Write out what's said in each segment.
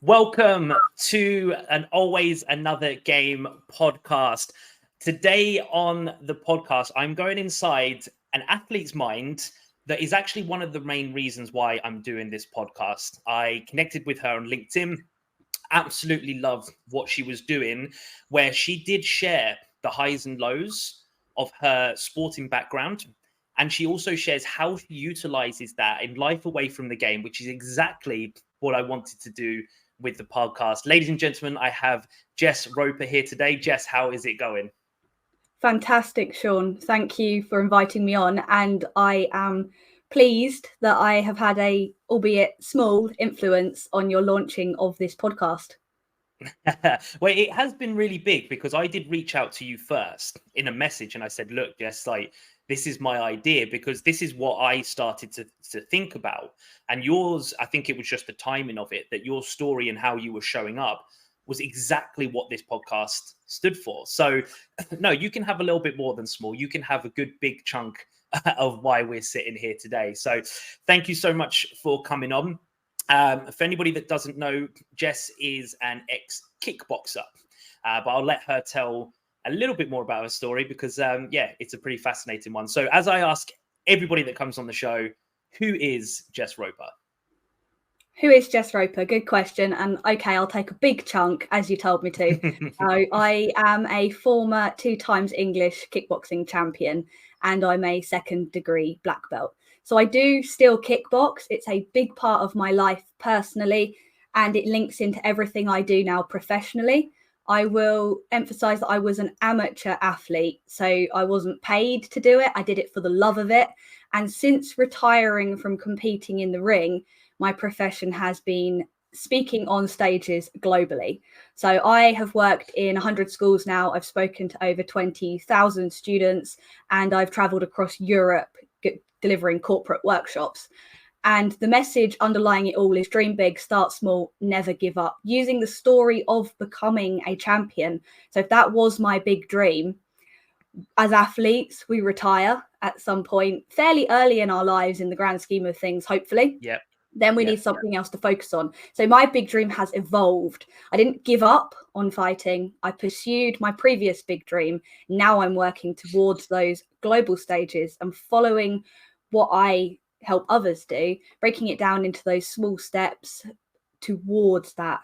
Welcome to an Always Another Game podcast. Today on the podcast, I'm going inside an athlete's mind that is actually one of the main reasons why I'm doing this podcast. I connected with her on LinkedIn, absolutely loved what she was doing, where she did share the highs and lows of her sporting background. And she also shares how she utilizes that in life away from the game, which is exactly what I wanted to do with the podcast. Ladies and gentlemen, I have Jess Roper here today. Jess, how is it going? Fantastic, Shaun. Thank you for inviting me on. And I am pleased that I have had a, albeit small, influence on your launching of this podcast. Well, it has been really big because I did reach out to you first in a message and I said, look, Jess, this is my idea because this is what I started to think about. And yours, I think it was just the timing of it, that your story and how you were showing up was exactly what this podcast stood for. So no, you can have a little bit more than small. You can have a good big chunk of why we're sitting here today. So thank you so much for coming on. For anybody that doesn't know, Jess is an ex-kickboxer, but I'll let her tell a little bit more about her story because, it's a pretty fascinating one. So as I ask everybody that comes on the show, who is Jess Roper? Who is Jess Roper? Good question. And okay, I'll take a big chunk as you told me to. So I am a former 2 times English kickboxing champion and I'm a 2nd degree black belt. So I do still kickbox. It's a big part of my life personally, and it links into everything I do now professionally. I will emphasize that I was an amateur athlete, so I wasn't paid to do it. I did it for the love of it. And since retiring from competing in the ring, my profession has been speaking on stages globally. So I have worked in 100 schools now. I've spoken to over 20,000 students, and I've traveled across Europe delivering corporate workshops. And the message underlying it all is dream big, start small, never give up, using the story of becoming a champion. So if that was my big dream, as athletes, we retire at some point fairly early in our lives in the grand scheme of things, hopefully. Yep. Then we need something else to focus on. So my big dream has evolved. I didn't give up on fighting. I pursued my previous big dream. Now I'm working towards those global stages and following what I help others do, breaking it down into those small steps towards that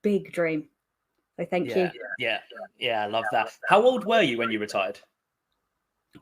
big dream. So thank you. Yeah, I love that. How old were you when you retired?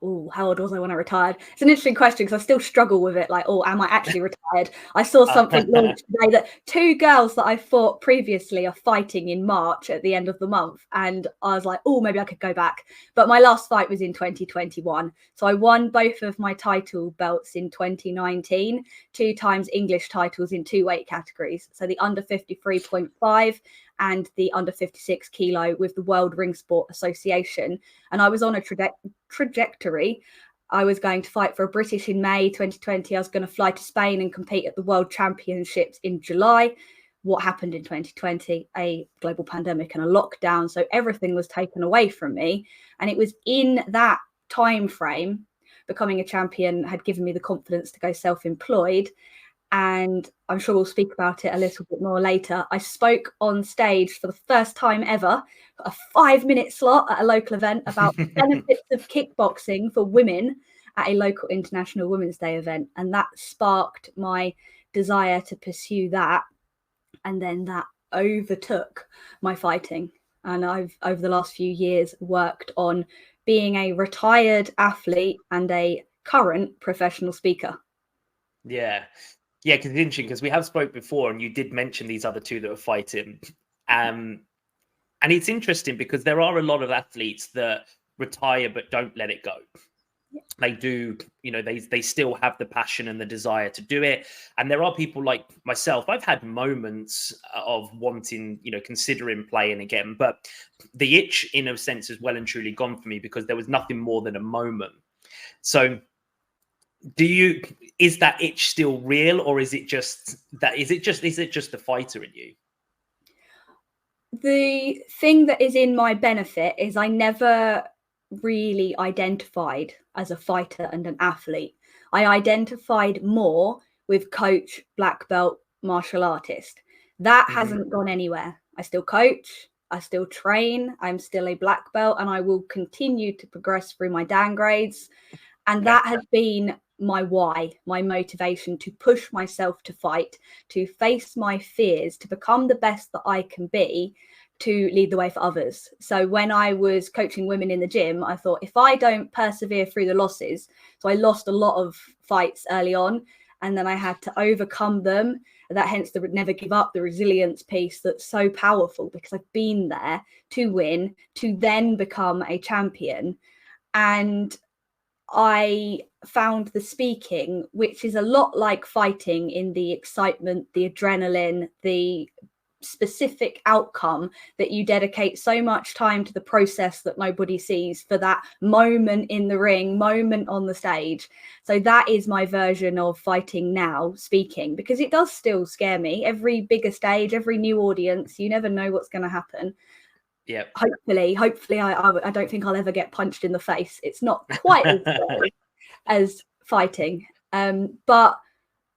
Oh, how old was I when I retired? It's an interesting question because I still struggle with it. Like, am I actually retired? I saw something launched today that 2 girls that I fought previously are fighting in March at the end of the month. And I was like, maybe I could go back. But my last fight was in 2021. So I won both of my title belts in 2019, 2 times English titles in 2 weight categories. So the under 53.5 and the under 56 kilo with the World Ring Sport Association. And I was on a trajectory. I was going to fight for a British in May 2020. I was going to fly to Spain and compete at the World Championships in July. What happened in 2020? A global pandemic and a lockdown. So everything was taken away from me. And it was in that time frame, becoming a champion had given me the confidence to go self-employed. And I'm sure we'll speak about it a little bit more later. I spoke on stage for the first time ever, a 5-minute slot at a local event about the benefits of kickboxing for women at a local International Women's Day event. And that sparked my desire to pursue that. And then that overtook my fighting. And I've, over the last few years, worked on being a retired athlete and a current professional speaker. Yeah, because it's interesting because we have spoke before and you did mention these other 2 that are fighting. And it's interesting because there are a lot of athletes that retire but don't let it go. They do, they still have the passion and the desire to do it. And there are people like myself, I've had moments of wanting, considering playing again, but the itch in a sense is well and truly gone for me because there was nothing more than a moment. So is that itch still real, or is it just the fighter in you? The thing that is in my benefit is I never really identified as a fighter and an athlete. I identified more with coach, black belt, martial artist. That hasn't gone anywhere. I still coach, I still train, I'm still a black belt, and I will continue to progress through my downgrades. And that has been my why, my motivation to push myself to fight, to face my fears, to become the best that I can be, to lead the way for others. So when I was coaching women in the gym, I thought, if I don't persevere through the losses, so I lost a lot of fights early on, and then I had to overcome them. That hence the never give up, the resilience piece that's so powerful, because I've been there to win, to then become a champion. And I found the speaking, which is a lot like fighting, in the excitement, the adrenaline, the specific outcome, that you dedicate so much time to the process that nobody sees for that moment in the ring, moment on the stage. So that is my version of fighting now, speaking, because it does still scare me. Every bigger stage, every new audience, you never know what's going to happen. Yeah. Hopefully, I don't think I'll ever get punched in the face. It's not quite as scary as fighting. But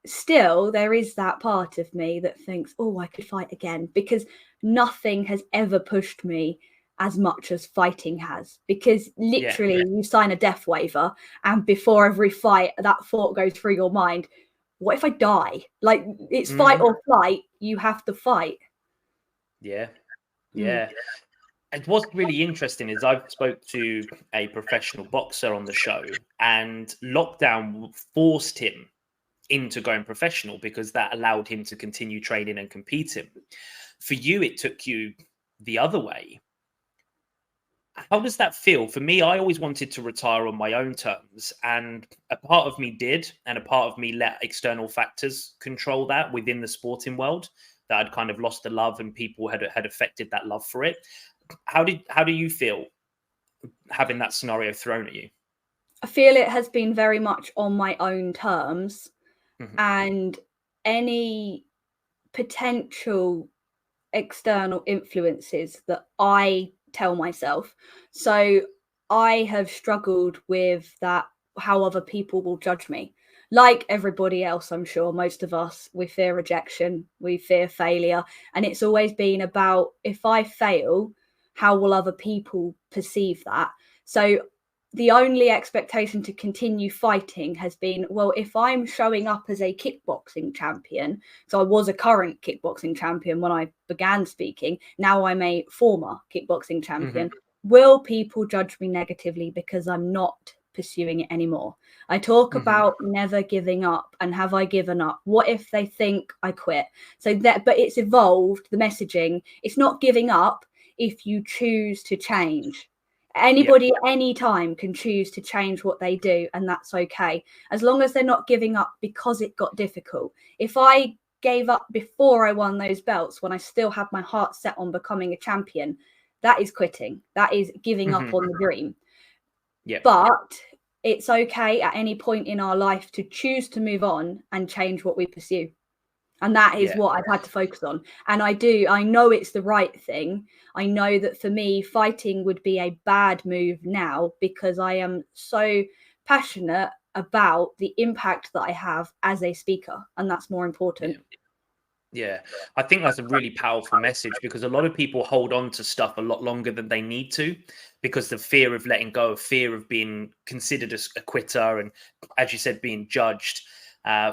still, there is that part of me that thinks, oh, I could fight again, because nothing has ever pushed me as much as fighting has. Because literally, you sign a death waiver, and before every fight, that thought goes through your mind, what if I die? Like, it's fight or flight. You have to fight. Yeah. And what's really interesting is I've spoke to a professional boxer on the show, and lockdown forced him into going professional because that allowed him to continue training and competing. For you, it took you the other way. How does that feel? For me, I always wanted to retire on my own terms, and a part of me did, and a part of me let external factors control that within the sporting world, that I'd kind of lost the love and people had affected that love for it. How do you feel having that scenario thrown at you? I feel it has been very much on my own terms, and any potential external influences that I tell myself. So I have struggled with that, how other people will judge me. Like everybody else, I'm sure, most of us, we fear rejection, we fear failure. And it's always been about, if I fail, how will other people perceive that? So the only expectation to continue fighting has been, well, if I'm showing up as a kickboxing champion, so I was a current kickboxing champion when I began speaking, now I'm a former kickboxing champion, will people judge me negatively because I'm not pursuing it anymore? I talk about never giving up, and have I given up? What if they think I quit? So that, but it's evolved, the messaging. It's not giving up if you choose to change. Anybody at any time can choose to change what they do, and that's okay, as long as they're not giving up because it got difficult. If I gave up before I won those belts, when I still had my heart set on becoming a champion, that is quitting. That is giving up on the dream. But it's okay at any point in our life to choose to move on and change what we pursue. And that is what I've had to focus on. And I know it's the right thing. I know that for me, fighting would be a bad move now, because I am so passionate about the impact that I have as a speaker. And that's more important. Yeah, I think that's a really powerful message, because a lot of people hold on to stuff a lot longer than they need to, because the fear of letting go, fear of being considered as a quitter, and, as you said, being judged.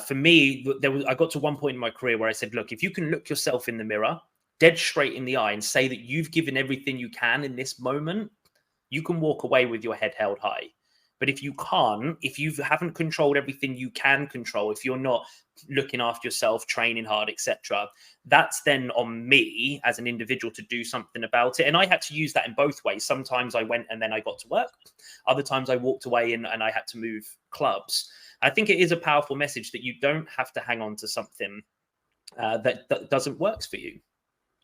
For me, I got to one point in my career where I said, look, if you can look yourself in the mirror, dead straight in the eye, and say that you've given everything you can in this moment, you can walk away with your head held high. But if you can't, if you haven't controlled everything you can control, if you're not looking after yourself, training hard, etc., that's then on me as an individual to do something about it. And I had to use that in both ways. Sometimes I went and then I got to work. Other times I walked away and I had to move clubs. I think it is a powerful message that you don't have to hang on to something that doesn't work for you.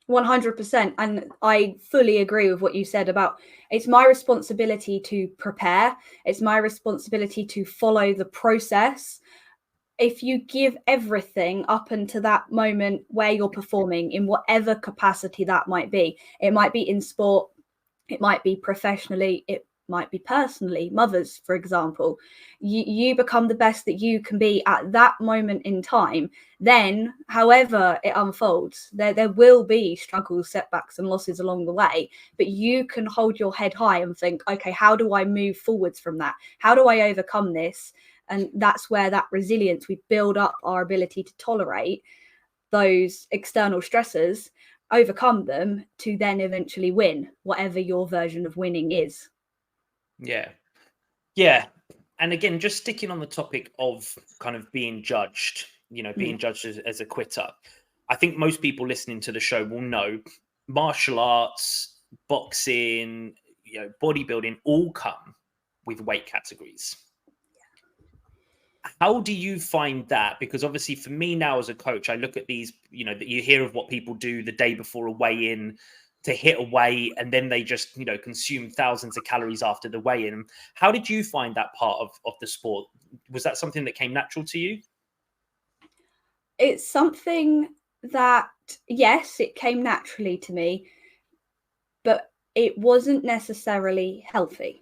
100%. And I fully agree with what you said about, it's my responsibility to prepare. It's my responsibility to follow the process. If you give everything up until that moment where you're performing, in whatever capacity that might be, it might be in sport, it might be professionally, it might be personally, mothers, for example. You become the best that you can be at that moment in time. Then, however it unfolds, there will be struggles, setbacks, and losses along the way. But you can hold your head high and think, okay, how do I move forwards from that? How do I overcome this? And that's where that resilience, we build up our ability to tolerate those external stressors, overcome them to then eventually win, whatever your version of winning is. Yeah. Yeah. And again, just sticking on the topic of kind of being judged, being judged as a quitter. I think most people listening to the show will know martial arts, boxing, bodybuilding all come with weight categories. How do you find that? Because obviously for me now as a coach, I look at these, that you hear of what people do the day before a weigh-in to hit a weight, and then they just, consume thousands of calories after the weigh-in. How did you find that part of the sport? Was that something that came natural to you? It's something that, yes, it came naturally to me, but it wasn't necessarily healthy.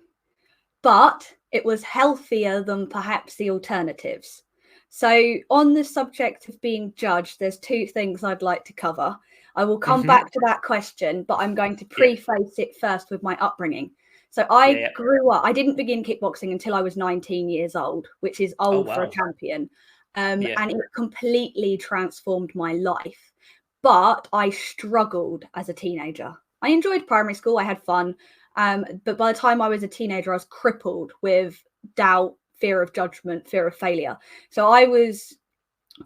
But it was healthier than perhaps the alternatives. So on the subject of being judged, there's two things I'd like to cover. I will come back to that question, but I'm going to preface it first with my upbringing. So I grew up, I didn't begin kickboxing until I was 19 years old, which is old for a champion. And it completely transformed my life. But I struggled as a teenager. I enjoyed primary school, I had fun. But by the time I was a teenager, I was crippled with doubt, fear of judgment, fear of failure. So I was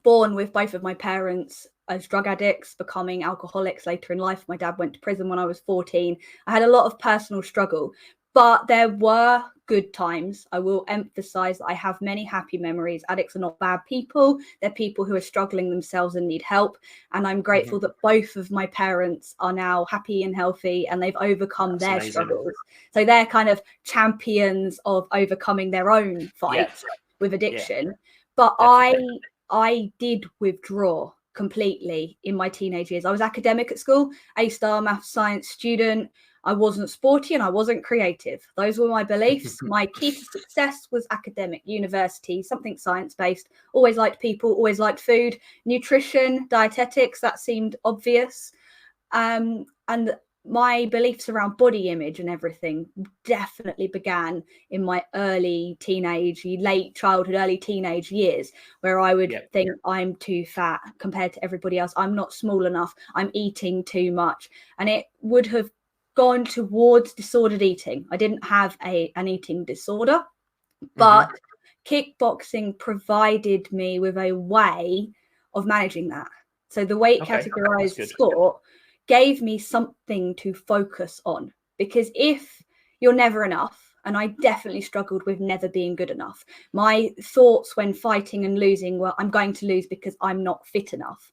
born with both of my parents as drug addicts, becoming alcoholics later in life. My dad went to prison when I was 14. I had a lot of personal struggle, but there were good times. I will emphasize that I have many happy memories. Addicts are not bad people. They're people who are struggling themselves and need help. And I'm grateful that both of my parents are now happy and healthy, and they've overcome their struggles. So they're kind of champions of overcoming their own fights with addiction. But I did withdraw completely in my teenage years. I was academic at school, A-star math science student. I wasn't sporty and I wasn't creative. Those were my beliefs. My key to success was academic, university, something science-based. Always liked people, always liked food, nutrition, dietetics. That seemed obvious. And my beliefs around body image and everything definitely began in my early teenage, late childhood, early teenage years, where I would think I'm too fat compared to everybody else. I'm not small enough. I'm eating too much. And it would have gone towards disordered eating. I didn't have an eating disorder, but kickboxing provided me with a way of managing that. So the weight categorized sport gave me something to focus on, because if you're never enough, and I definitely struggled with never being good enough. My thoughts when fighting and losing were, I'm going to lose because I'm not fit enough.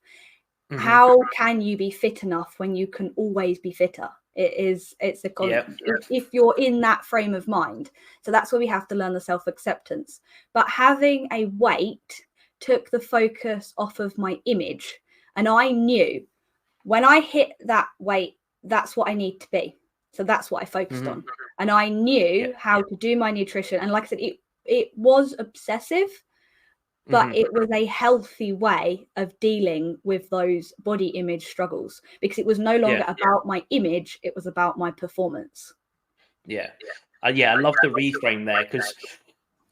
How can you be fit enough when you can always be fitter? It's a if you're in that frame of mind. So that's where we have to learn the self-acceptance. But having a weight took the focus off of my image, and I knew when I hit that weight, that's what I need to be. So that's what I focused on. And I knew how to do my nutrition. And like I said, it was obsessive, but it was a healthy way of dealing with those body image struggles, because it was no longer about my image. It was about my performance. I love the reframe there, because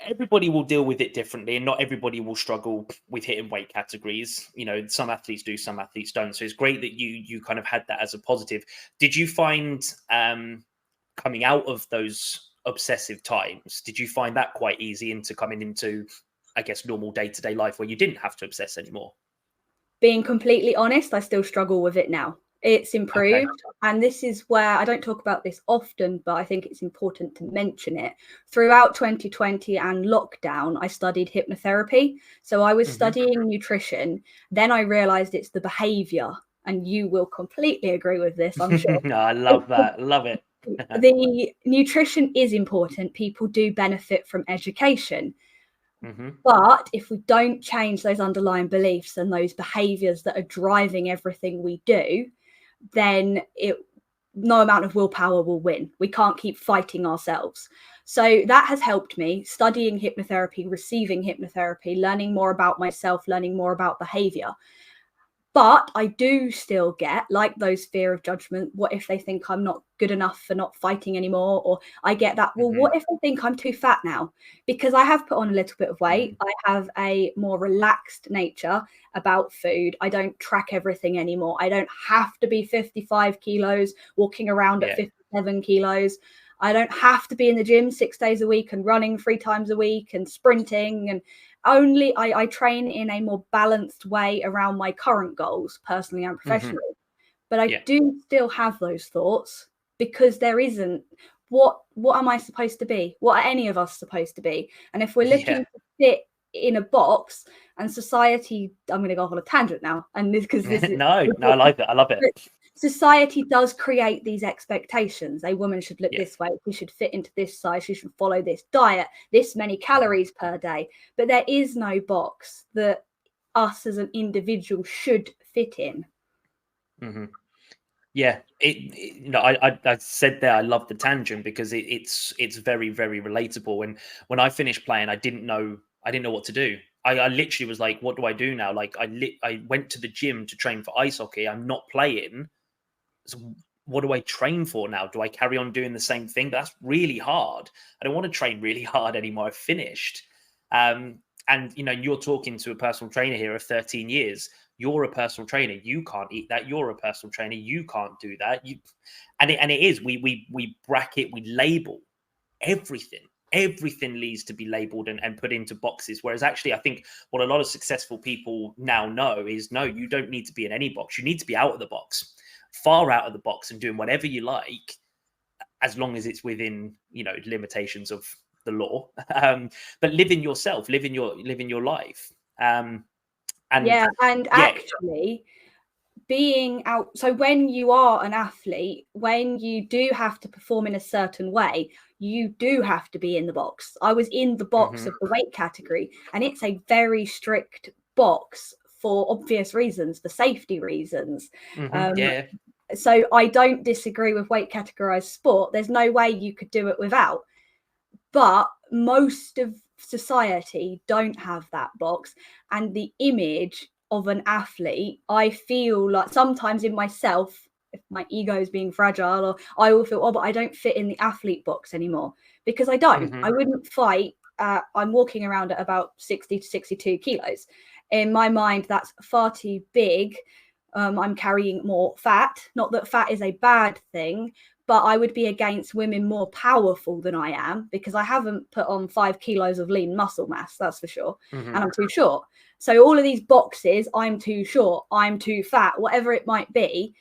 everybody will deal with it differently, and not everybody will struggle with hitting weight categories. Some athletes do, some athletes don't. So it's great that you kind of had that as a positive. Did you find coming out of those obsessive times, did you find that quite easy into coming into, I guess, normal day-to-day life where you didn't have to obsess anymore? Being completely honest, I still struggle with it now. It's improved. And this is where I don't talk about this often, but I think it's important to mention it. Throughout 2020 and lockdown, I studied hypnotherapy. So I was studying nutrition. Then I realized it's the behavior. And you will completely agree with this, I'm sure. I love that. Love it. The nutrition is important. People do benefit from education. But if we don't change those underlying beliefs and those behaviors that are driving everything we do, then no amount of willpower will win. We can't keep fighting ourselves. So that has helped me, studying hypnotherapy, receiving hypnotherapy, learning more about myself, learning more about behavior. But I do still get, like, those fear of judgment. What if they think I'm not good enough for not fighting anymore? Or I get that, well, what if they think I'm too fat now? Because I have put on a little bit of weight. I have a more relaxed nature about food. I don't track everything anymore. I don't have to be 55 kilos walking around at 57 kilos. I don't have to be in the gym 6 days a week and running 3 times a week and sprinting. And I train in a more balanced way around my current goals, personally and professionally. But I do still have those thoughts, because there isn't, what am I supposed to be? What are any of us supposed to be? And if we're looking to fit in a box, and society, I'm going to go off on a tangent now, and this, because this is no, I like it. I love it. Society does create these expectations. A woman should look this way. She should fit into this size. She should follow this diet, this many calories per day. But there is no box that us as an individual should fit in. Yeah, I said there, I love the tangent, because it's very, very relatable. And when I finished playing, I didn't know what to do. I literally was like, what do I do now? Like, I went to the gym to train for ice hockey. I'm not playing. So what do I train for now? Do I carry on doing the same thing? That's really hard. I don't want to train really hard anymore. I've finished. And you're talking to a personal trainer here of 13 years. You're a personal trainer. You can't eat that. You're a personal trainer. You can't do that. And it is. We bracket. We label everything. Everything needs to be labeled and put into boxes. Whereas actually, I think what a lot of successful people now know is, no, you don't need to be in any box. You need to be out of the box, far out of the box, and doing whatever you like, as long as it's within limitations of the law. But living yourself, living your life. Actually being out. So when you are an athlete, when you do have to perform in a certain way, you do have to be in the box. I was in the box of the weight category, and it's a very strict box for obvious reasons, for safety reasons. So I don't disagree with weight categorized sport. There's no way you could do it without. But most of society don't have that box. And the image of an athlete, I feel like sometimes in myself, if my ego is being fragile, or I will feel, but I don't fit in the athlete box anymore, because I don't. I wouldn't fight. I'm walking around at about 60 to 62 kilos. In my mind, that's far too big. I'm carrying more fat. Not that fat is a bad thing, but I would be against women more powerful than I am, because I haven't put on 5 kilos of lean muscle mass, that's for sure. And I'm too short. So all of these boxes, I'm too short, I'm too fat, whatever it might be,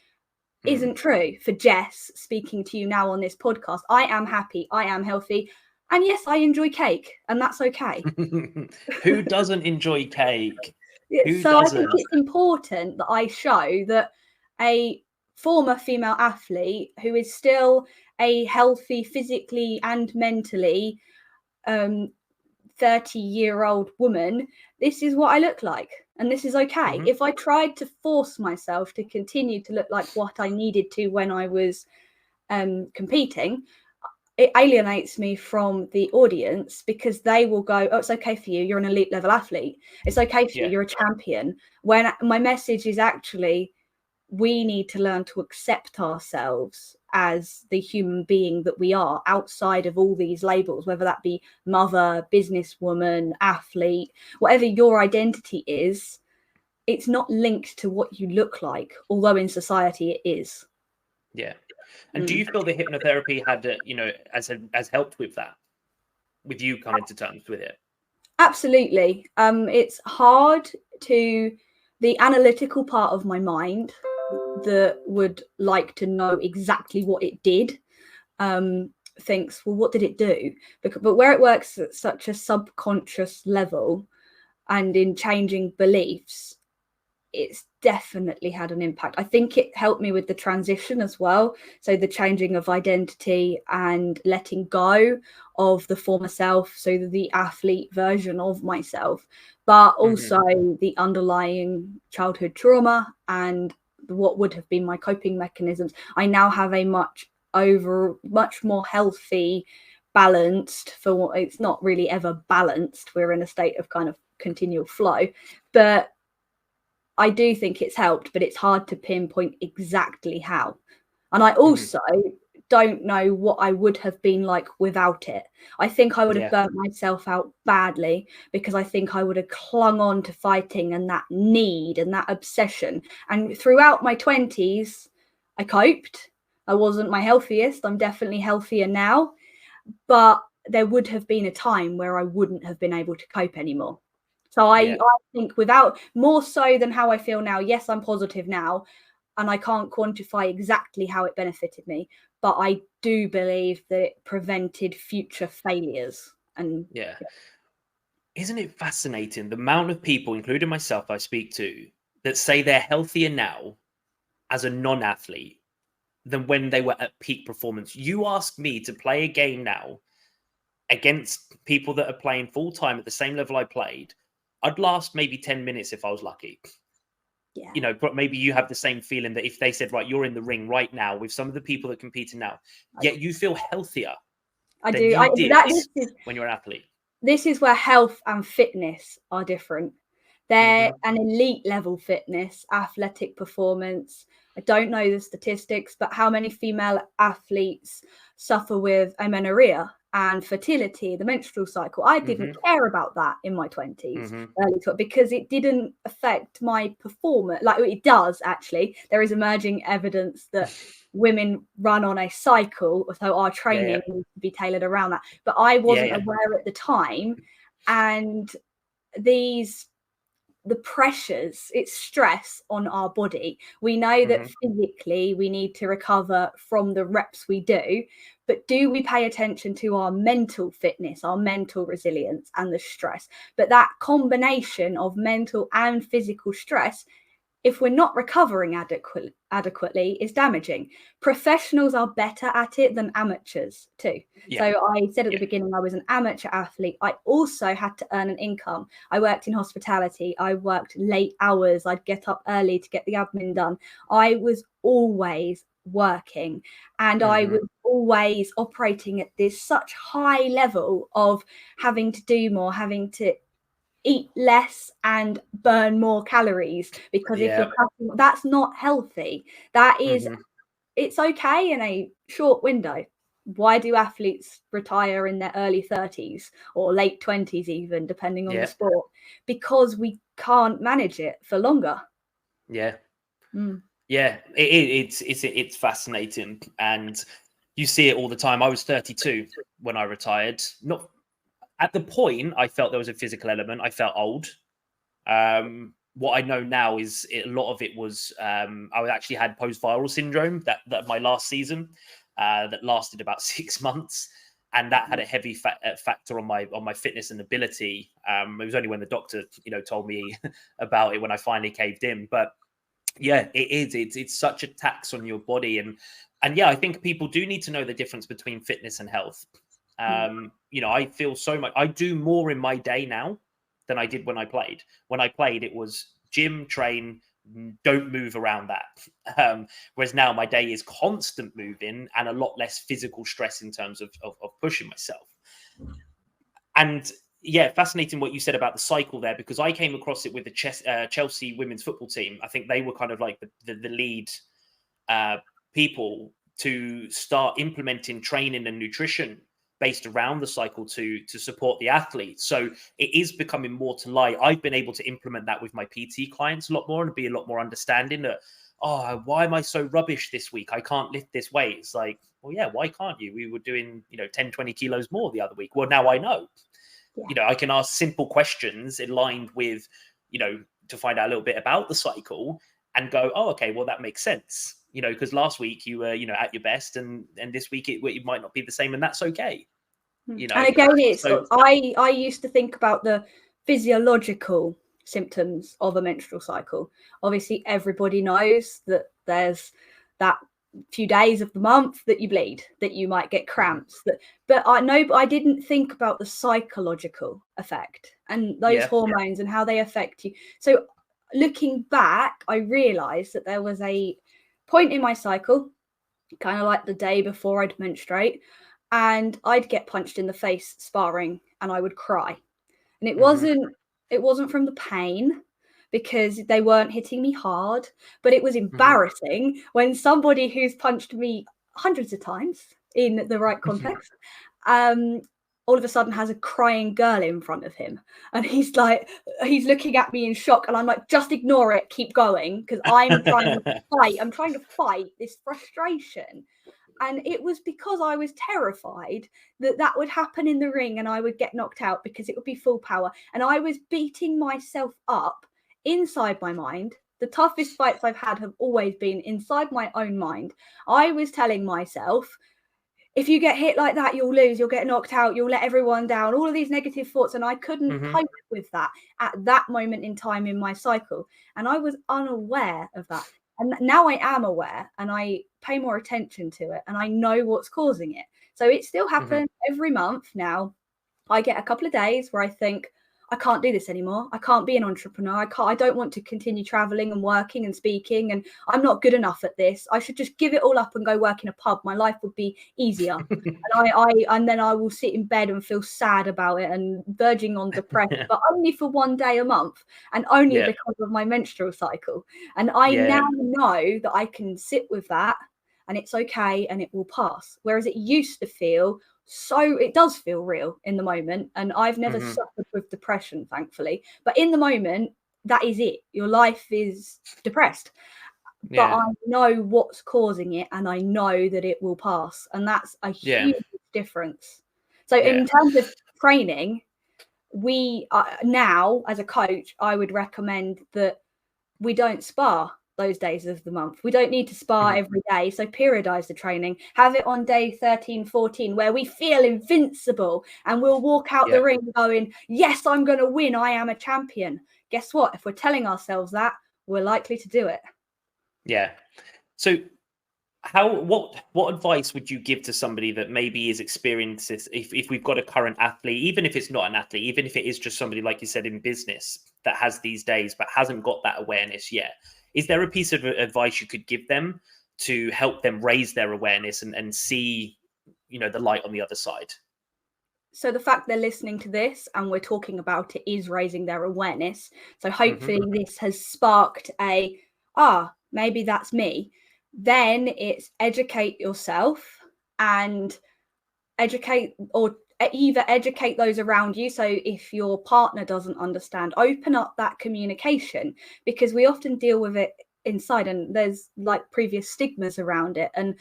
isn't true for Jess, speaking to you now on this podcast. I am happy, I am healthy, and yes, I enjoy cake, and that's okay. Who doesn't enjoy cake? So I think it's important that I show that a former female athlete who is still a healthy physically and mentally 30-year-old woman, this is what I look like, and this is okay. If I tried to force myself to continue to look like what I needed to when I was competing, it alienates me from the audience, because they will go, oh, it's okay for you, you're an elite level athlete, it's okay for you, you're a champion, when my message is actually, we need to learn to accept ourselves as the human being that we are, outside of all these labels, whether that be mother, businesswoman, athlete, whatever your identity is. It's not linked to what you look like, although in society it is. Yeah. And do you feel the hypnotherapy had, has helped with that, with you coming to terms with it? Absolutely. It's hard to, the analytical part of my mind that would like to know exactly what it did, thinks, well, what did it do? But where it works at such a subconscious level and in changing beliefs, it's definitely had an impact. I think it helped me with the transition as well. So the changing of identity and letting go of the former self, so the athlete version of myself, but also the underlying childhood trauma and what would have been my coping mechanisms. I now have a much more healthy, balanced, for what it's not really ever balanced. We're in a state of kind of continual flow, but I do think it's helped, but it's hard to pinpoint exactly how. And I also don't know what I would have been like without it. I think I would have burnt myself out badly, because I think I would have clung on to fighting and that need and that obsession. And throughout my 20s, I coped. I wasn't my healthiest. I'm definitely healthier now. But there would have been a time where I wouldn't have been able to cope anymore. So I think, without, more so than how I feel now, yes, I'm positive now, and I can't quantify exactly how it benefited me, but I do believe that it prevented future failures. And isn't it fascinating the amount of people, including myself, I speak to, that say they're healthier now as a non-athlete than when they were at peak performance? You ask me to play a game now against people that are playing full time at the same level I played, I'd last maybe 10 minutes if I was lucky. You know, but maybe you have the same feeling that if they said, right, you're in the ring right now with some of the people that are competing now, yet you feel healthier than you did when you're an athlete. This is where health and fitness are different. They're an elite level fitness, athletic performance. I don't know the statistics, but how many female athletes suffer with amenorrhea and fertility, the menstrual cycle? I didn't care about that in my 20s, early 20s, because it didn't affect my performance. Like, it does, actually. There is emerging evidence that women run on a cycle, so our training needs to be tailored around that. But I wasn't aware at the time. And the pressures, it's stress on our body. We know that physically we need to recover from the reps we do, but do we pay attention to our mental fitness, our mental resilience, and the stress? But that combination of mental and physical stress, if we're not recovering adequately, is damaging. Professionals are better at it than amateurs too. So I said at the beginning, I was an amateur athlete. I also had to earn an income. I worked in hospitality. I worked late hours. I'd get up early to get the admin done. I was always working, and I was always operating at this such high level of having to do more, having to eat less and burn more calories, because if you're cutting, that's not healthy. That is, it's okay in a short window. Why do athletes retire in their early 30s or late 20s, even depending on the sport? Because we can't manage it for longer. It's fascinating, and you see it all the time. I was 32 when I retired. Not at the point I felt there was a physical element. I felt old. What I know now is a lot of it was I actually had post-viral syndrome that my last season that lasted about 6 months, and that had a heavy factor on my fitness and ability. It was only when the doctor told me about it when I finally caved in. But yeah, it's such a tax on your body, and I think people do need to know the difference between fitness and health. I feel so much. I do more in my day now than I did when I played. When I played, it was gym, train, don't move around that. Whereas now my day is constant moving and a lot less physical stress in terms of pushing myself. And yeah, fascinating what you said about the cycle there, because I came across it with the Chelsea women's football team. I think they were kind of like the lead people to start implementing training and nutrition based around the cycle to support the athletes. So it is becoming more to light. I've been able to implement that with my PT clients a lot more and be a lot more understanding that, oh, why am I so rubbish this week? I can't lift this weight. It's like, well, yeah, why can't you? We were doing, 10, 20 kilos more the other week. Well, now I know. I can ask simple questions aligned with, to find out a little bit about the cycle and go, oh, okay, well, that makes sense. Because last week you were, at your best, and this week it might not be the same, and that's okay. And again, I used to think about the physiological symptoms of a menstrual cycle. Obviously, everybody knows that there's that few days of the month that you bleed, that you might get cramps. But I didn't think about the psychological effect and those hormones and how they affect you. So looking back, I realized that there was a point in my cycle, kind of like the day before I'd menstruate, and I'd get punched in the face sparring and I would cry. And it wasn't from the pain, because they weren't hitting me hard, but it was embarrassing when somebody who's punched me hundreds of times in the right context, all of a sudden has a crying girl in front of him, and he's looking at me in shock, and I'm like, just ignore it, keep going, because I'm trying to fight this frustration. And it was because I was terrified that would happen in the ring and I would get knocked out, because it would be full power. And I was beating myself up inside my mind. The toughest fights I've had have always been inside my own mind. I was telling myself, if you get hit like that, you'll lose, you'll get knocked out, you'll let everyone down, all of these negative thoughts. And I couldn't cope with that at that moment in time in my cycle. And I was unaware of that. And now I am aware, and I pay more attention to it, and I know what's causing it. So it still happens every month now. I get a couple of days where I think, I can't do this anymore. I can't be an entrepreneur. I don't want to continue traveling and working and speaking, and I'm not good enough at this. I should just give it all up and go work in a pub. My life would be easier. And then I will sit in bed and feel sad about it and verging on depressed, but only for one day a month, and only because of my menstrual cycle. And I now know that I can sit with that and it's okay and it will pass. Whereas it used to feel, so it does feel real in the moment, and I've never suffered with depression, thankfully, but in the moment, that is it. Your life is depressed, but I know what's causing it, and I know that it will pass, and that's a huge difference. So in terms of training, we now, as a coach, I would recommend that we don't spar those days of the month. We don't need to spar every day. So periodize the training. Have it on day 13, 14, where we feel invincible, and we'll walk out the ring going, yes, I'm going to win. I am a champion. Guess what? If we're telling ourselves that, we're likely to do it. Yeah. So what advice would you give to somebody that maybe is experiencing this, if we've got a current athlete, even if it's not an athlete, even if it is just somebody, like you said, in business that has these days but hasn't got that awareness yet? Is there a piece of advice you could give them to help them raise their awareness and see, the light on the other side? So the fact they're listening to this and we're talking about it is raising their awareness. So hopefully this has sparked maybe that's me. Then it's educate yourself and educate those around you. So if your partner doesn't understand, open up that communication, because we often deal with it inside, and there's like previous stigmas around it, and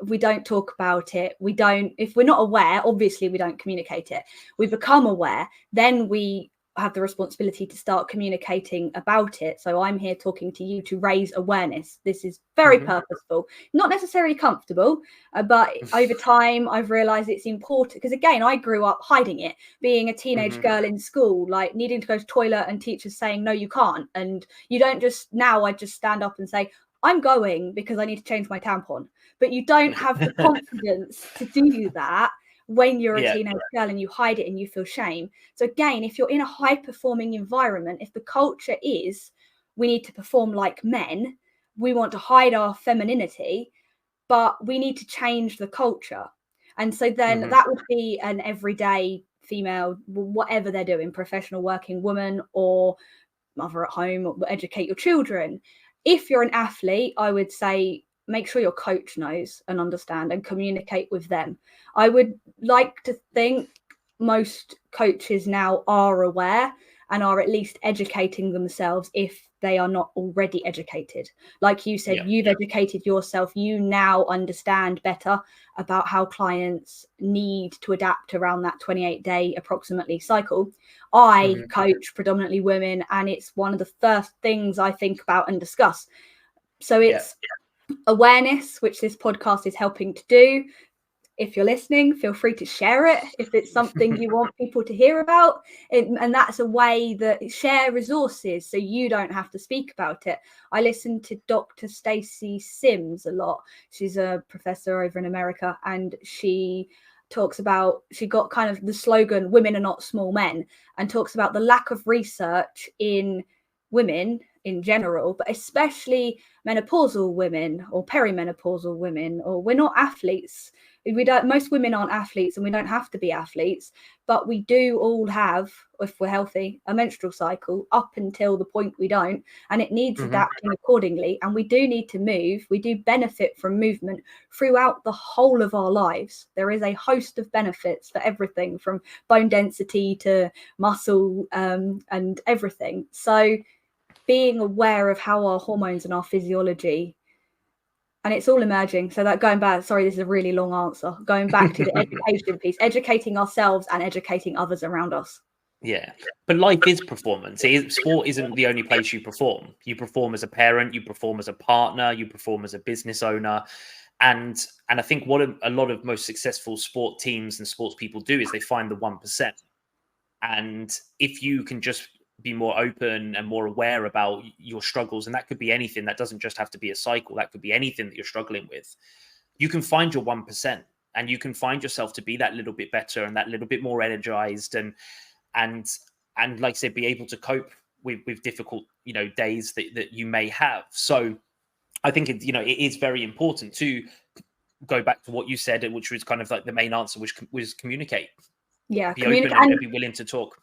we don't talk about it. If we're not aware, obviously we don't communicate it. We become aware, then we have the responsibility to start communicating about it. So I'm here talking to you to raise awareness. This is very purposeful, not necessarily comfortable, but over time I've realized it's important, because again, I grew up hiding it, being a teenage girl in school, like needing to go to the toilet and teachers saying, no, you can't. And you don't just, now I just stand up and say, I'm going because I need to change my tampon. But you don't have the confidence to do that when you're a teenage girl, and you hide it and you feel shame. So again, if you're in a high performing environment, if the culture is we need to perform like men, we want to hide our femininity, but we need to change the culture. And so then that would be an everyday female, whatever they're doing, professional working woman or mother at home, or educate your children. If you're an athlete, I would say make sure your coach knows and understand and communicate with them. I would like to think most coaches now are aware and are at least educating themselves if they are not already educated. Like you said, you've educated yourself. You now understand better about how clients need to adapt around that 28-day approximately cycle. I coach predominantly women, and it's one of the first things I think about and discuss. So it's awareness, which this podcast is helping to do. If you're listening, feel free to share it if it's something you want people to hear about. And that's a way that share resources so you don't have to speak about it. I listen to Dr. Stacey Sims a lot. She's a professor over in America, and she talks about, she got kind of the slogan, women are not small men, and talks about the lack of research in women in general, but especially menopausal women or perimenopausal women, or we're not athletes. Most women aren't athletes, and we don't have to be athletes, but we do all have, if we're healthy, a menstrual cycle up until the point we don't, and it needs adapting accordingly. And we do need to move. We do benefit from movement throughout the whole of our lives. There is a host of benefits for everything from bone density to muscle, and everything. So being aware of how our hormones and our physiology, and it's all emerging. So that going back, sorry, this is a really long answer. Going back to the education piece, educating ourselves and educating others around us. Yeah, but life is performance. Sport isn't the only place you perform. You perform as a parent, you perform as a partner, you perform as a business owner. And I think what a lot of most successful sport teams and sports people do is they find the 1%. And if you can just be more open and more aware about your struggles, and that could be anything, that doesn't just have to be a cycle, that could be anything that you're struggling with, you can find your 1%, and you can find yourself to be that little bit better and that little bit more energized, and like I said, be able to cope with difficult, days that you may have. So I think it is very important to go back to what you said, which was kind of like the main answer, which was communicate. Yeah, be open and be willing to talk.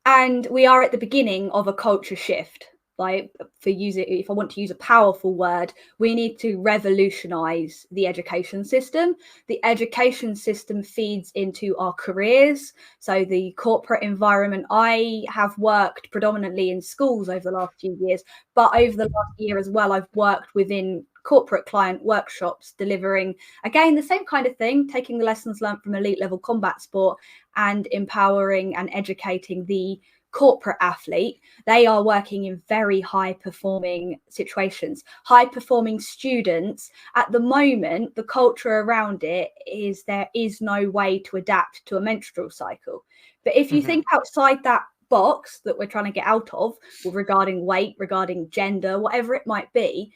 And we are at the beginning of a culture shift. Like, if I want to use a powerful word, we need to revolutionize the education system. The education system feeds into our careers. So the corporate environment, I have worked predominantly in schools over the last few years, but over the last year as well, I've worked within corporate client workshops, delivering, again, the same kind of thing, taking the lessons learned from elite level combat sport and empowering and educating the corporate athlete. They are working in very high performing situations, high performing students. At the moment, the culture around it is there is no way to adapt to a menstrual cycle. But if you think outside that box that we're trying to get out of, regarding weight, regarding gender, whatever it might be,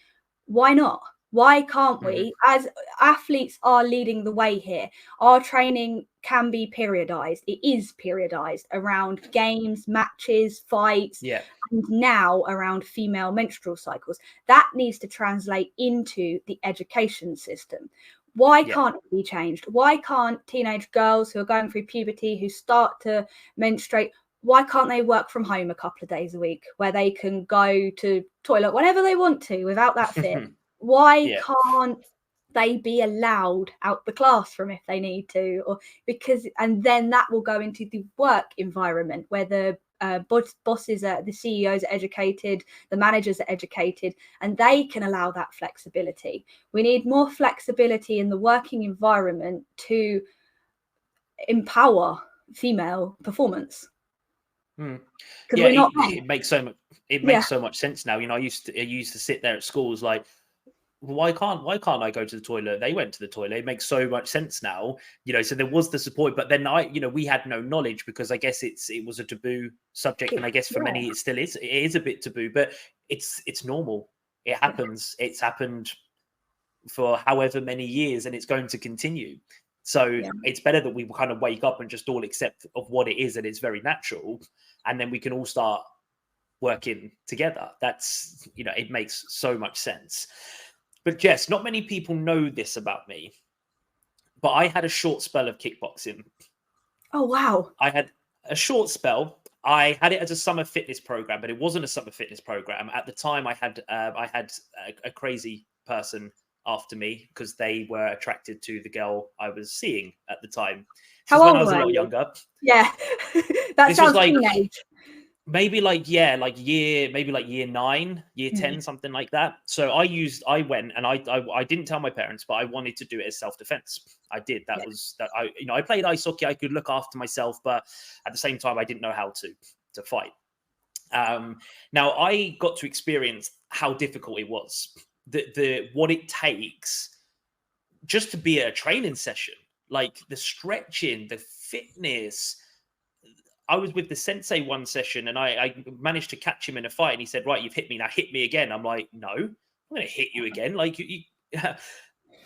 why not? Why can't we? As athletes are leading the way here, our training can be periodized. It is periodized around games, matches, fights, and now around female menstrual cycles. That needs to translate into the education system. Why can't it be changed? Why can't teenage girls who are going through puberty, who start to menstruate, why can't they work from home a couple of days a week where they can go to toilet whenever they want to without that fear? Why can't they be allowed out the classroom if they need to? Or and then that will go into the work environment where the bosses, the CEOs are educated, the managers are educated, and they can allow that flexibility. We need more flexibility in the working environment to empower female performance. It makes so much. It makes so much sense now. I used to sit there at schools like, why can't I go to the toilet? They went to the toilet. It makes so much sense now. So there was the support, but then we had no knowledge because I guess it was a taboo subject, and I guess for many it still is. It is a bit taboo, but it's normal. It happens. It's happened for however many years, and it's going to continue. So it's better that we kind of wake up and just all accept of what it is, and it's very natural, and then we can all start working together. That's, it makes so much sense. But Jess, not many people know this about me, but I had a short spell of kickboxing. Oh, wow. I had a short spell. I had it as a summer fitness program, but it wasn't a summer fitness program. At the time, I had a crazy person after me because they were attracted to the girl I was seeing at the time. How old when I was were a lot you? younger. Yeah, that sounds like teenage. Maybe year 9, year 10, something like that. So I went and I didn't tell my parents, but I wanted to do it as self-defense. I did. I played ice hockey. I could look after myself, but at the same time, I didn't know how to fight. Now I got to experience how difficult it was. What it takes just to be at a training session, like the stretching, the fitness. I was with the sensei one session and I managed to catch him in a fight, and he said, right, you've hit me, now hit me again. I'm like, no, I'm going to hit you again. Like you.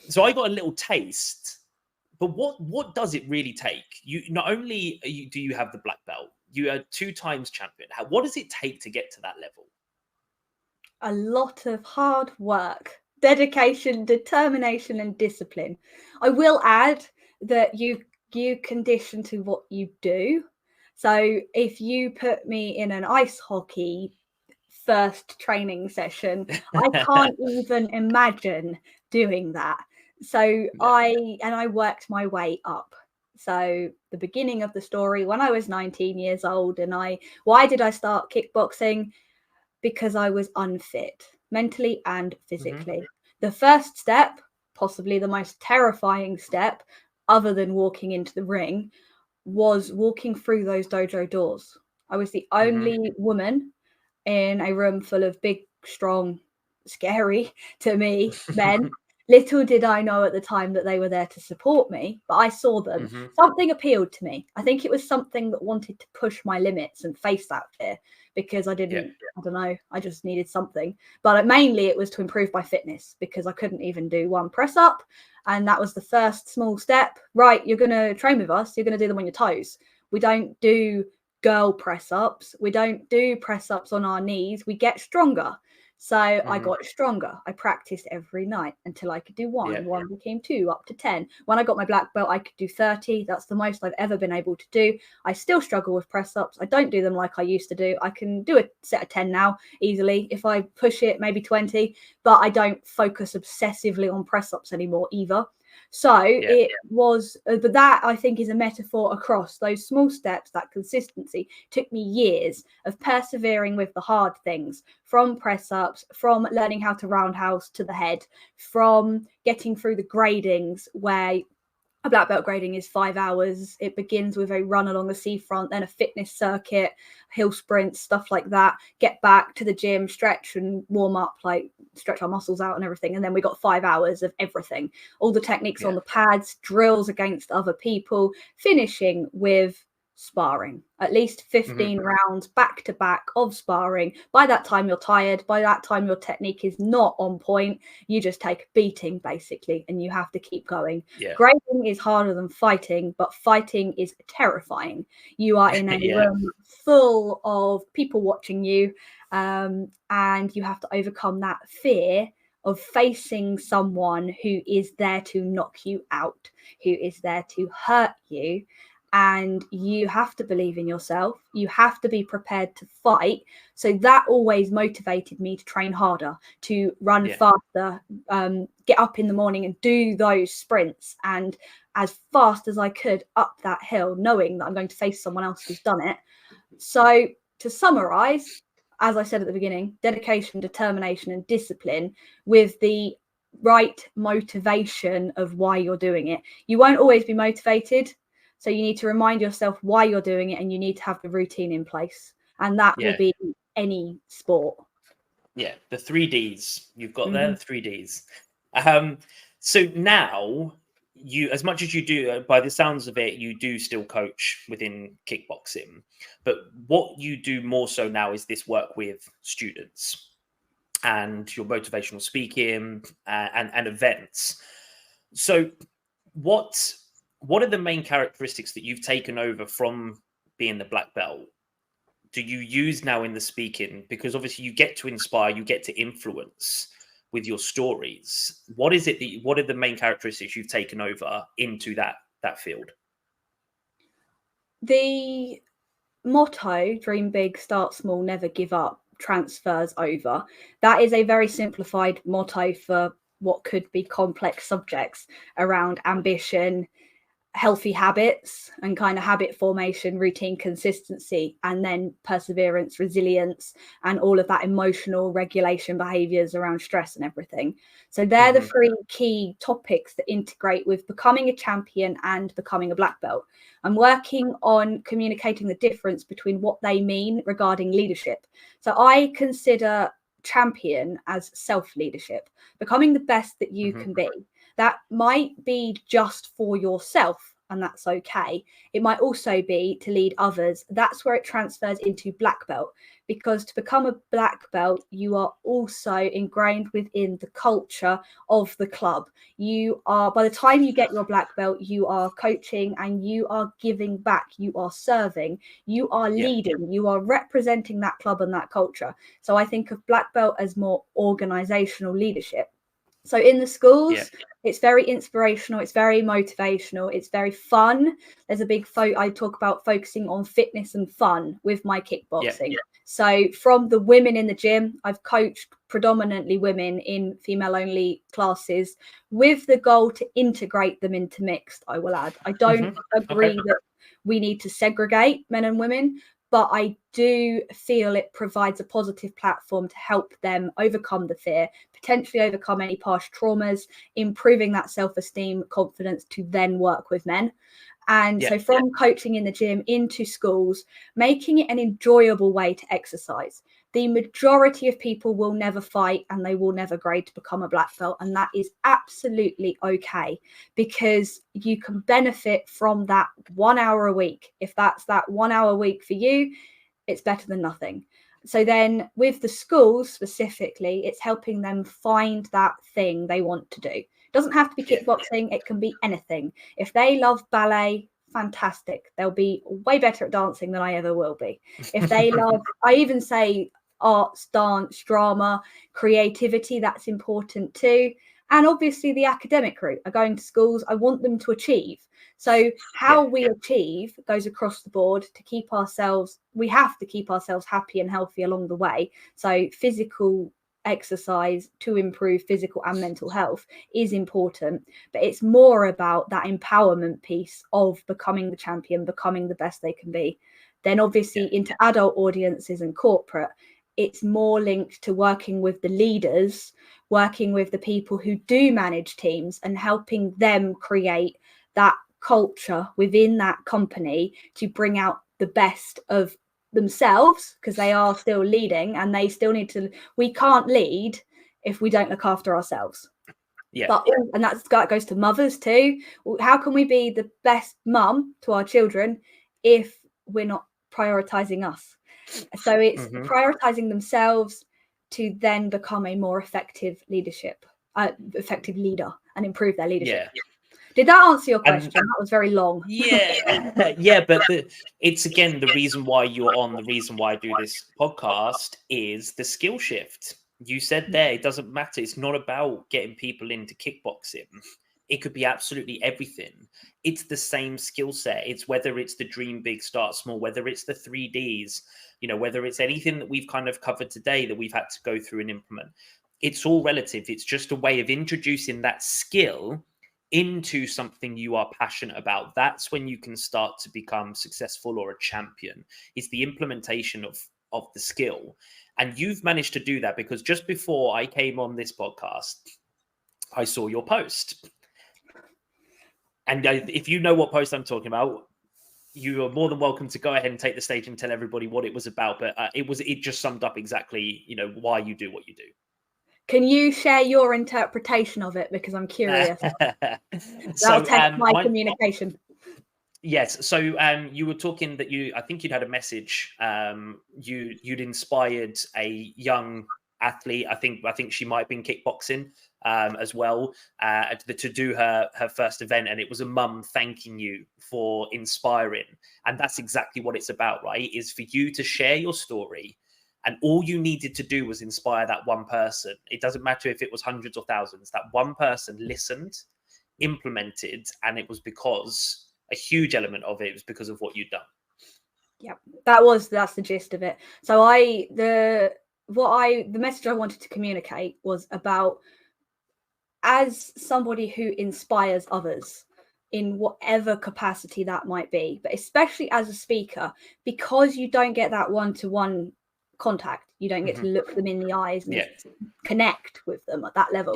So I got a little taste, but what does it really take? You not only do you have the black belt, you are 2 times champion. What does it take to get to that level? a lot of hard work, dedication, determination, and discipline. I will add that you condition to what you do. So if you put me in an ice hockey first training session, I can't even imagine doing that. So I worked my way up. So the beginning of the story, when I was 19 years old, and why did I start kickboxing? Because I was unfit, mentally and physically. The first step, possibly the most terrifying step, other than walking into the ring, was walking through those dojo doors. I was the only woman in a room full of big, strong, scary to me men. Little did I know at the time that they were there to support me, but I saw them. Something appealed to me. I think it was something that wanted to push my limits and face that fear, because I didn't, I don't know, I just needed something. But mainly it was to improve my fitness, because I couldn't even do one press up. And that was the first small step. Right, you're going to train with us. You're going to do them on your toes. We don't do girl press ups. We don't do press ups on our knees. We get stronger. So I got stronger. I practiced every night until I could do one. One became 2, up to 10. When I got my black belt, I could do 30. That's the most I've ever been able to do. I still struggle with press ups. I don't do them like I used to do. I can do a set of 10 now easily. If I push it, maybe 20, but I don't focus obsessively on press ups anymore either. So it was, but that I think is a metaphor across those small steps. That consistency took me years of persevering with the hard things, from press ups, from learning how to roundhouse to the head, from getting through the gradings, where a black belt grading is 5 hours. It begins with a run along the seafront, then a fitness circuit, hill sprints, stuff like that. Get back to the gym, stretch and warm up, like stretch our muscles out and everything. And then we got 5 hours of everything. All the techniques on the pads, drills against other people, finishing with sparring, at least 15 rounds back to back of sparring. By that time you're tired. By that time your technique is not on point. You just take a beating basically, and you have to keep going. Grading is harder than fighting, but fighting is terrifying. You are in a room full of people watching you, and you have to overcome that fear of facing someone who is there to knock you out, who is there to hurt you. And you have to believe in yourself. You have to be prepared to fight. So that always motivated me to train harder, to run faster, get up in the morning and do those sprints, and as fast as I could up that hill, knowing that I'm going to face someone else who's done it. So to summarize, as I said at the beginning, dedication, determination, and discipline with the right motivation of why you're doing it. You won't always be motivated. So you need to remind yourself why you're doing it, and you need to have the routine in place. And that will be any sport. Yeah, the 3Ds. You've got there, the 3Ds. So now, you, as much as you do, by the sounds of it, you do still coach within kickboxing. But what you do more so now is this work with students and your motivational speaking and events. So what are the main characteristics that you've taken over from being the black belt? Do you use now in the speaking? Because obviously you get to inspire, you get to influence with your stories. What is it what are the main characteristics you've taken over into that field? The motto, dream big, start small, never give up, transfers over. That is a very simplified motto for what could be complex subjects around ambition, healthy habits and kind of habit formation, routine consistency, and then perseverance, resilience, and all of that emotional regulation behaviors around stress and everything. So they're the 3 key topics that integrate with becoming a champion and becoming a black belt. I'm working on communicating the difference between what they mean regarding leadership. So I consider champion as self-leadership, becoming the best that you can be. That might be just for yourself and that's okay. It might also be to lead others. That's where it transfers into black belt, because to become a black belt, you are also ingrained within the culture of the club. You are, by the time you get your black belt, you are coaching and you are giving back, you are serving, you are leading, you are representing that club and that culture. So I think of black belt as more organizational leadership. So in the schools, it's very inspirational, it's very motivational, it's very fun. There's a big I talk about focusing on fitness and fun with my kickboxing. So from the women in the gym, I've coached predominantly women in female-only classes with the goal to integrate them into mixed, I will add. I don't agree that we need to segregate men and women, but I do feel it provides a positive platform to help them overcome the fear, potentially overcome any past traumas, improving that self-esteem, confidence to then work with men. And so from coaching in the gym into schools, making it an enjoyable way to exercise. The majority of people will never fight and they will never grade to become a black belt. And that is absolutely okay, because you can benefit from that 1 hour a week. If that's that 1 hour a week for you, it's better than nothing. So then with the schools specifically, it's helping them find that thing they want to do. It doesn't have to be kickboxing. It can be anything. If they love ballet, fantastic. They'll be way better at dancing than I ever will be. If they love, I even say arts, dance, drama, creativity, that's important too. And obviously the academic route are going to schools. I want them to achieve. So how we achieve goes across the board to keep ourselves, we have to keep ourselves happy and healthy along the way. So physical exercise to improve physical and mental health is important, but it's more about that empowerment piece of becoming the champion, becoming the best they can be. Then obviously into adult audiences and corporate, it's more linked to working with the leaders, working with the people who do manage teams and helping them create that culture within that company to bring out the best of themselves, because they are still leading and they still need to, we can't lead if we don't look after ourselves. And that goes to mothers too. How can we be the best mum to our children if we're not prioritizing us? So it's prioritizing themselves to then become a more effective leader and improve their leadership. Did that answer your question? That was very long. But it's again the reason why you're on. The reason why I do this podcast is the skill shift. You said there, it doesn't matter. It's not about getting people into kickboxing. It could be absolutely everything. It's the same skill set. It's whether it's the dream big, start small, whether it's the 3Ds, whether it's anything that we've kind of covered today that we've had to go through and implement. It's all relative. It's just a way of introducing that skill into something you are passionate about. That's when you can start to become successful or a champion. It's the implementation of the skill. And you've managed to do that, because just before I came on this podcast, I saw your post. And if you know what post I'm talking about, you are more than welcome to go ahead and take the stage and tell everybody what it was about. But it just summed up exactly, why you do what you do. Can you share your interpretation of it? Because I'm curious. That'll test my communication. Yes. So you were talking that I think you'd had a message. You'd inspired a young athlete. I think she might have been kickboxing as well, to do her first event, and it was a mum thanking you for inspiring. And that's exactly what it's about, right? Is for you to share your story. And all you needed to do was inspire that one person. It doesn't matter if it was hundreds or thousands. That one person listened, implemented, and it was because a huge element of it was because of what you'd done. Yeah, that's the gist of it. So the message I wanted to communicate was about, as somebody who inspires others in whatever capacity that might be, but especially as a speaker, because you don't get that one-to-one contact, you don't get to look them in the eyes and connect with them at that level.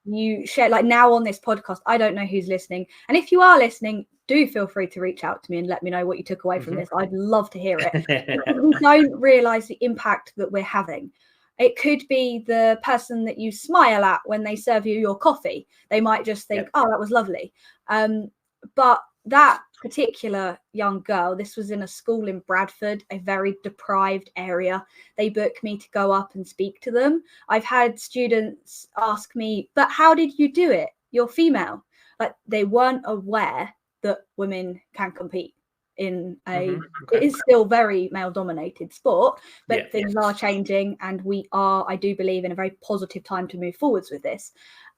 You share, like now on this podcast, I don't know who's listening, and if you are listening, do feel free to reach out to me and let me know what you took away from this. I'd love to hear it. We don't realize the impact that we're having. It could be the person that you smile at when they serve you your coffee. They might just think, oh, that was lovely. But that particular young girl, this was in a school in Bradford, a very deprived area. They booked me to go up and speak to them. I've had students ask me, but how did you do it? You're female. Like, they weren't aware that women can compete in a, it is still very male dominated sport, but things are changing, and we are, I do believe, in a very positive time to move forwards with this.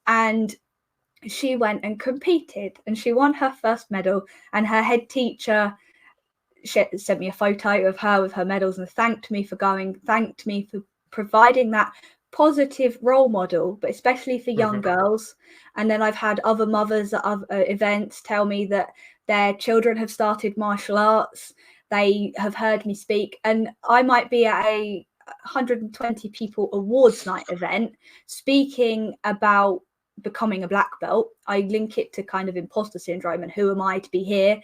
And she went and competed and she won her first medal, and her head teacher sent me a photo of her with her medals and thanked me for going, thanked me for providing that positive role model, but especially for young girls. And then I've had other mothers at other events tell me that their children have started martial arts. They have heard me speak, and I might be at a 120 people awards night event speaking about becoming a black belt. I link it to kind of imposter syndrome and who am I to be here,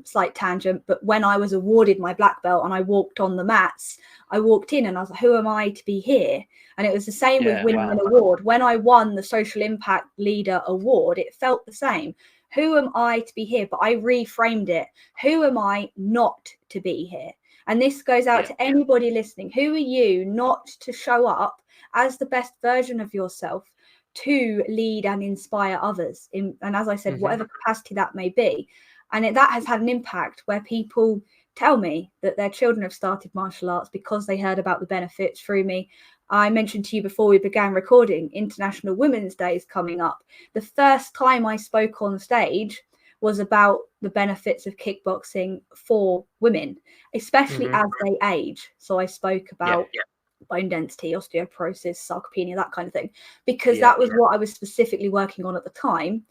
slight tangent, but when I was awarded my black belt and I walked on the mats, I walked in and I was like, who am I to be here? And it was the same with winning an award. When I won the Social Impact Leader Award, it felt the same. Who am I to be here? But I reframed it. Who am I not to be here? And this goes out to anybody listening. Who are you not to show up as the best version of yourself to lead and inspire others in, and as I said, whatever capacity that may be. And that has had an impact where people tell me that their children have started martial arts because they heard about the benefits through me. I mentioned to you before we began recording, International Women's Day is coming up. The first time I spoke on stage was about the benefits of kickboxing for women, especially as they age. So I spoke about bone density, osteoporosis, sarcopenia, that kind of thing, because that was what I was specifically working on at the time.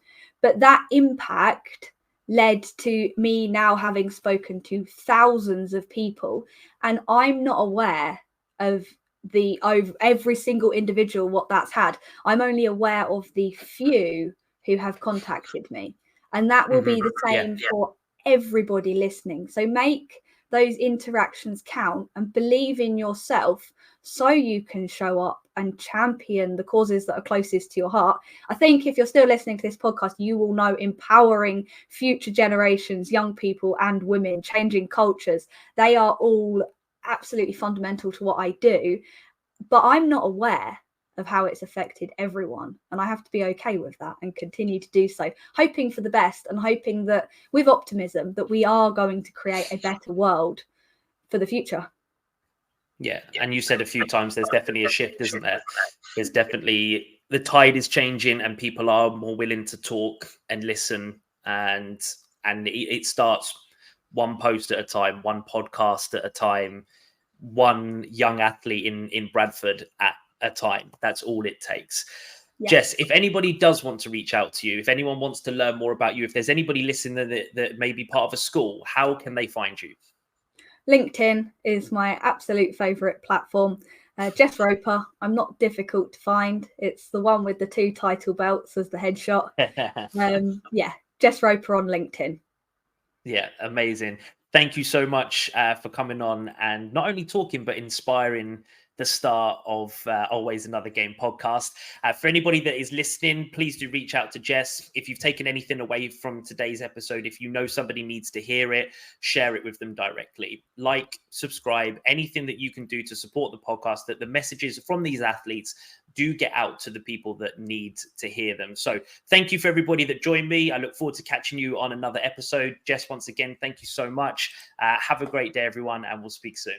But that impact led to me now having spoken to thousands of people, and I'm not aware of every single individual what that's had. I'm only aware of the few who have contacted me, and that will be the same for everybody listening. So make those interactions count and believe in yourself so you can show up and champion the causes that are closest to your heart. I think if you're still listening to this podcast, you will know empowering future generations, young people and women, changing cultures. They are all absolutely fundamental to what I do, but I'm not aware of how it's affected everyone, and I have to be okay with that and continue to do so, hoping for the best and hoping that with optimism that we are going to create a better world for the future. And you said a few times there's definitely a shift, isn't there? There's definitely, the tide is changing and people are more willing to talk and listen, and it starts one post at a time, one podcast at a time, one young athlete in Bradford at a time. That's all it takes. Jess, if anybody does want to reach out to you, if anyone wants to learn more about you, if there's anybody listening that may be part of a school, how can they find you? LinkedIn is my absolute favorite platform. Jess Roper. I'm not difficult to find. It's the one with the 2 title belts as the headshot. Jess Roper on LinkedIn. Yeah, amazing. Thank you so much for coming on and not only talking, but inspiring the start of Always Another Game podcast. For anybody that is listening, please do reach out to Jess. If you've taken anything away from today's episode, if you know somebody needs to hear it, share it with them directly. Like, subscribe, anything that you can do to support the podcast, that the messages from these athletes do get out to the people that need to hear them. So thank you for everybody that joined me. I look forward to catching you on another episode. Jess, once again, thank you so much. Have a great day, everyone, and we'll speak soon.